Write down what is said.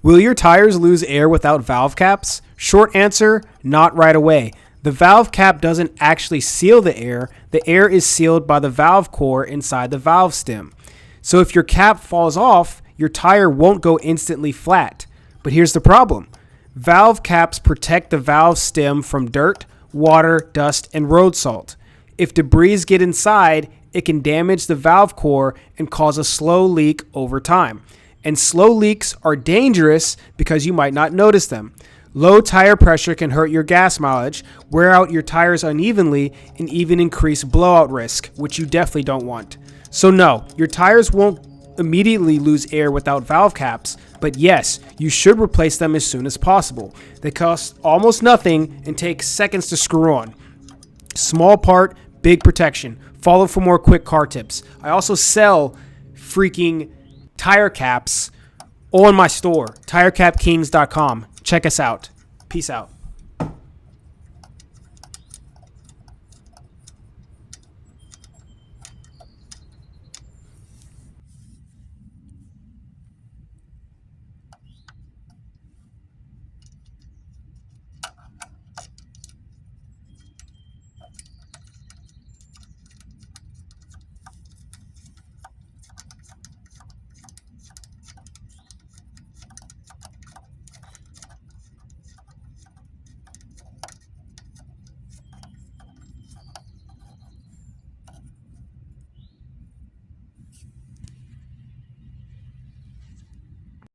Will your tires lose air without valve caps? Short answer, not right away. The valve cap doesn't actually seal the air is sealed by the valve core inside the valve stem. So if your cap falls off, your tire won't go instantly flat. But here's the problem. Valve caps protect the valve stem from dirt, water, dust, and road salt. If debris get inside, it can damage the valve core and cause a slow leak over time. And slow leaks are dangerous because you might not notice them. Low tire pressure can hurt your gas mileage, wear out your tires unevenly, and even increase blowout risk, which you definitely don't want. So no, your tires won't immediately lose air without valve caps, but yes, you should replace them as soon as possible. They cost almost nothing and take seconds to screw on. Small part, big protection. Follow for more quick car tips. I also sell freaking tire caps on my store, tirecapkings.com. Check us out. Peace out.